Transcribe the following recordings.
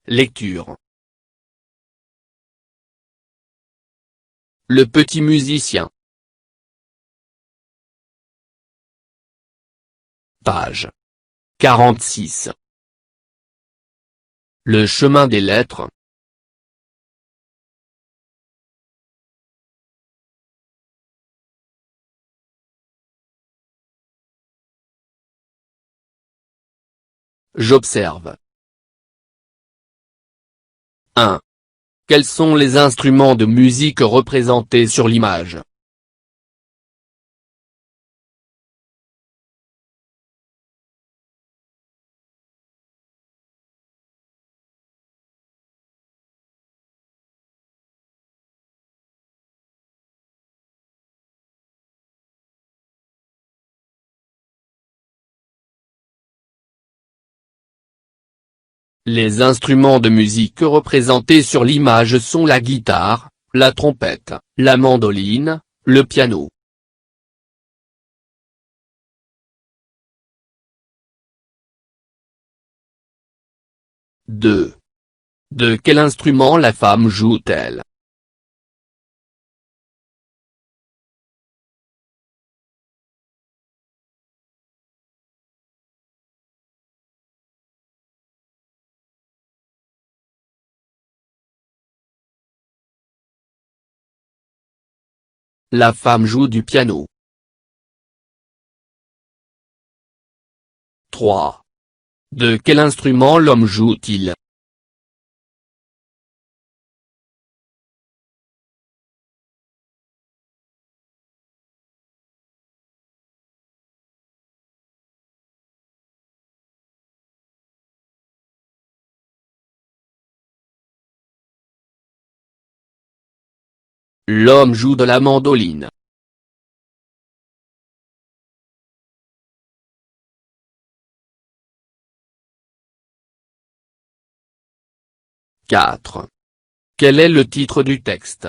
Lecture. Le petit musicien. Page 46. Le chemin des lettres. J'observe. 1. Quels sont les instruments de musique représentés sur l'image? Les instruments de musique représentés sur l'image sont la guitare, la trompette, la mandoline, le piano. De quel instrument la femme joue-t-elle? La femme joue du piano. 3. De quel instrument l'homme joue-t-il? L'homme joue de la mandoline. 4. Quel est le titre du texte?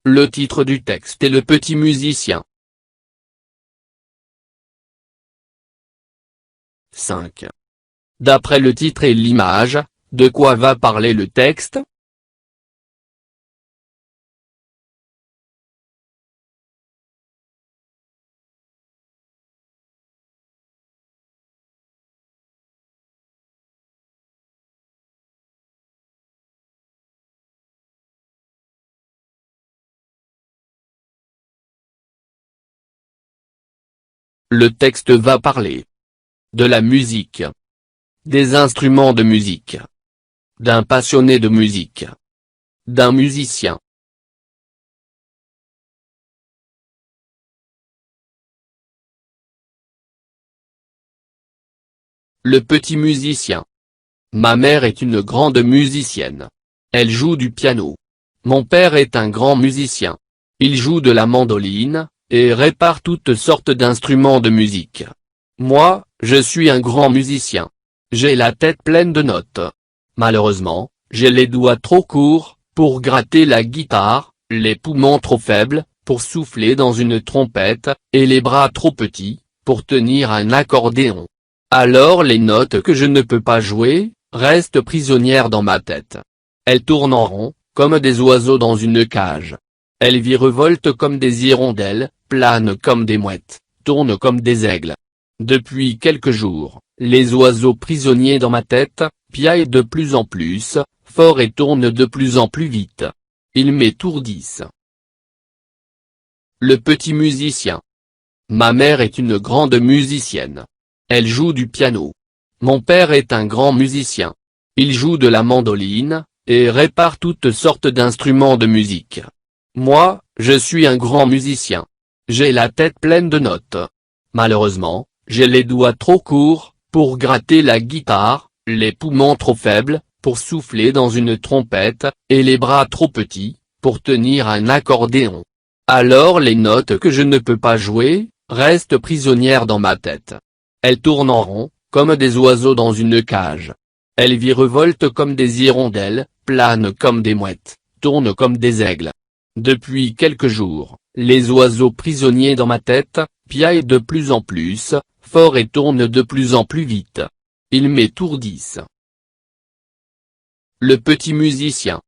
Le titre du texte est Le petit musicien. 5. D'après le titre et l'image, de quoi va parler le texte? Le texte va parler de la musique, des instruments de musique, d'un passionné de musique, d'un musicien. Le petit musicien. Ma mère est une grande musicienne. Elle joue du piano. Mon père est un grand musicien. Il joue de la mandoline, et répare toutes sortes d'instruments de musique. Moi, je suis un grand musicien. J'ai la tête pleine de notes. Malheureusement, j'ai les doigts trop courts, pour gratter la guitare, les poumons trop faibles, pour souffler dans une trompette, et les bras trop petits, pour tenir un accordéon. Alors les notes que je ne peux pas jouer, restent prisonnières dans ma tête. Elles tournent en rond, comme des oiseaux dans une cage. Elles virevoltent comme des hirondelles, planent comme des mouettes, tournent comme des aigles. Depuis quelques jours, les oiseaux prisonniers dans ma tête, piaillent de plus en plus, fort et tournent de plus en plus vite. Ils m'étourdissent. Le petit musicien. Ma mère est une grande musicienne. Elle joue du piano. Mon père est un grand musicien. Il joue de la mandoline, et répare toutes sortes d'instruments de musique. Moi, je suis un grand musicien. J'ai la tête pleine de notes. Malheureusement, j'ai les doigts trop courts, pour gratter la guitare, les poumons trop faibles, pour souffler dans une trompette, et les bras trop petits, pour tenir un accordéon. Alors les notes que je ne peux pas jouer, restent prisonnières dans ma tête. Elles tournent en rond, comme des oiseaux dans une cage. Elles virevoltent comme des hirondelles, planent comme des mouettes, tournent comme des aigles. Depuis quelques jours, les oiseaux prisonniers dans ma tête, piaillent de plus en plus, fort et tournent de plus en plus vite. Ils m'étourdissent. Le petit musicien.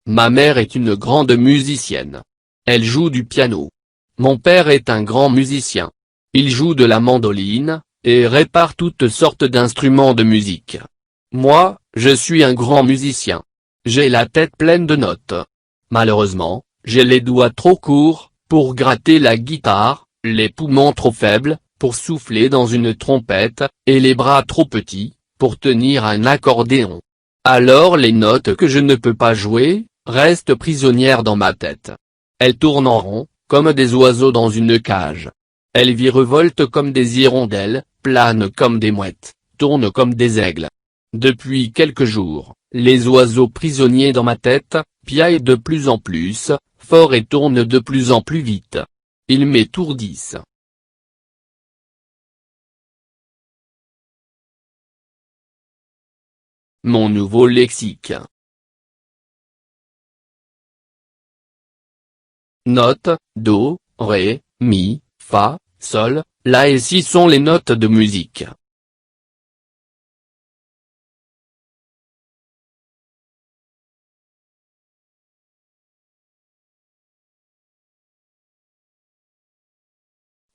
Ma mère est une grande musicienne. Elle joue du piano. Mon père est un grand musicien. Il joue de la mandoline, et répare toutes sortes d'instruments de musique. Moi, je suis un grand musicien. J'ai la tête pleine de notes. Malheureusement, j'ai les doigts trop courts, pour gratter la guitare, les poumons trop faibles, pour souffler dans une trompette, et les bras trop petits, pour tenir un accordéon. Alors les notes que je ne peux pas jouer, restent prisonnières dans ma tête. Elles tournent en rond, comme des oiseaux dans une cage. Elles virevoltent comme des hirondelles, planent comme des mouettes, tournent comme des aigles. Depuis quelques jours, les oiseaux prisonniers dans ma tête, piaillent de plus en plus, fort et tournent de plus en plus vite. Ils m'étourdissent. Mon nouveau lexique. Notes, do, ré, mi, fa, sol, la et si sont les notes de musique.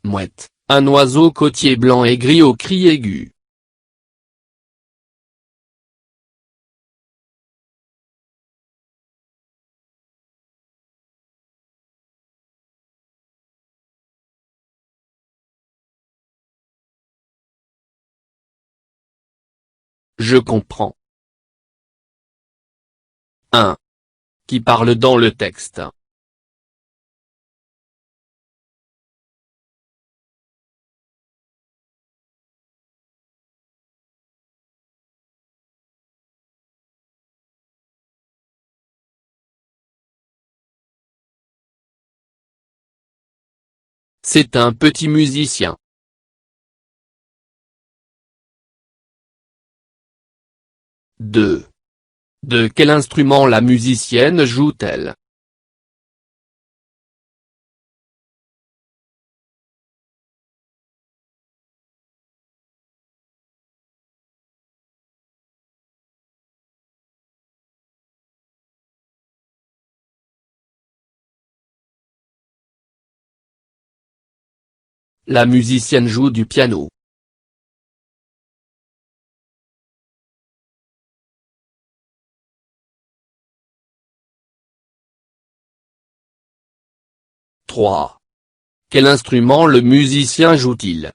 Mouette, un oiseau côtier blanc et gris au cri aigu. Je comprends. 1. Qui parle dans le texte. C'est un petit musicien. 2. De quel instrument la musicienne joue-t-elle? La musicienne joue du piano. 3. Quel instrument le musicien joue-t-il?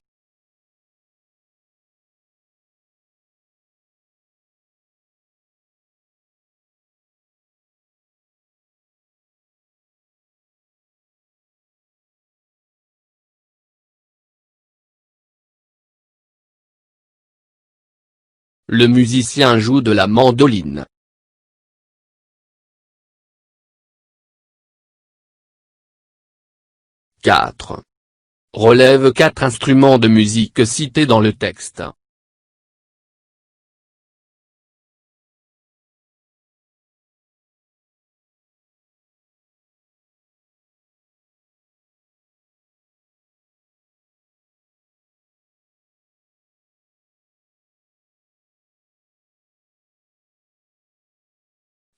Le musicien joue de la mandoline. 4. Relève 4 instruments de musique cités dans le texte.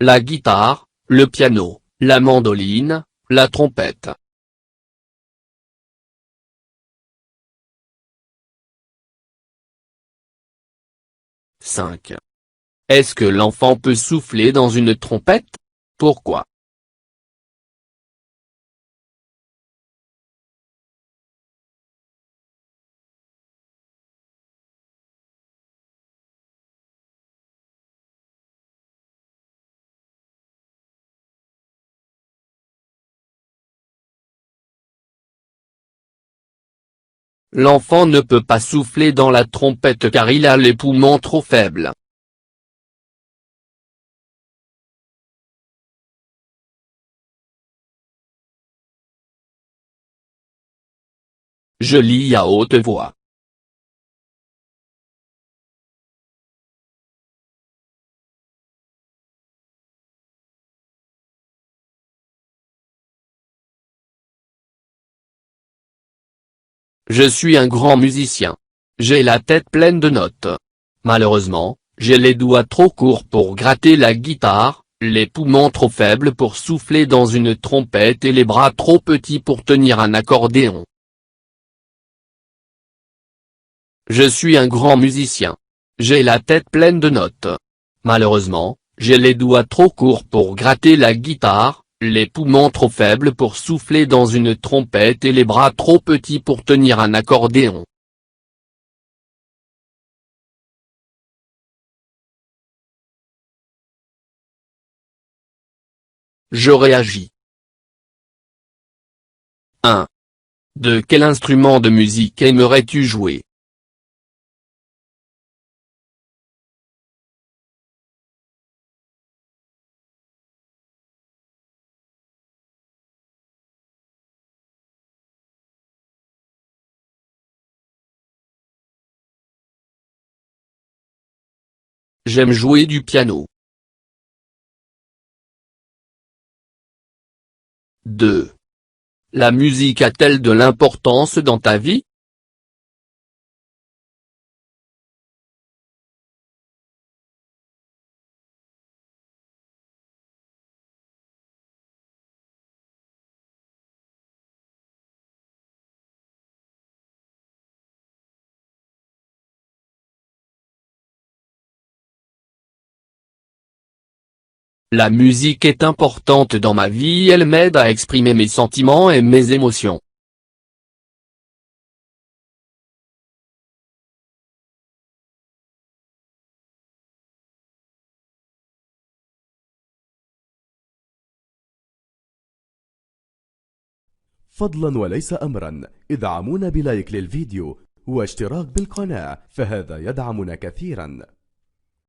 La guitare, le piano, la mandoline, la trompette. 5. Est-ce que l'enfant peut souffler dans une trompette? Pourquoi? L'enfant ne peut pas souffler dans la trompette car il a les poumons trop faibles. Je lis à haute voix. Je suis un grand musicien. J'ai la tête pleine de notes. Malheureusement, j'ai les doigts trop courts pour gratter la guitare, les poumons trop faibles pour souffler dans une trompette et les bras trop petits pour tenir un accordéon. Je suis un grand musicien. J'ai la tête pleine de notes. Malheureusement, j'ai les doigts trop courts pour gratter la guitare, les poumons trop faibles pour souffler dans une trompette et les bras trop petits pour tenir un accordéon. Je réagis. 1. De quel instrument de musique aimerais-tu jouer? J'aime jouer du piano. 2. La musique a-t-elle de l'importance dans ta vie? La musique est importante dans ma vie, elle m'aide à exprimer mes sentiments et mes émotions. فضلا وليس أمرا ادعمونا بلايك للفيديو واشتراك بالقناة، فهذا يدعمنا كثيرا.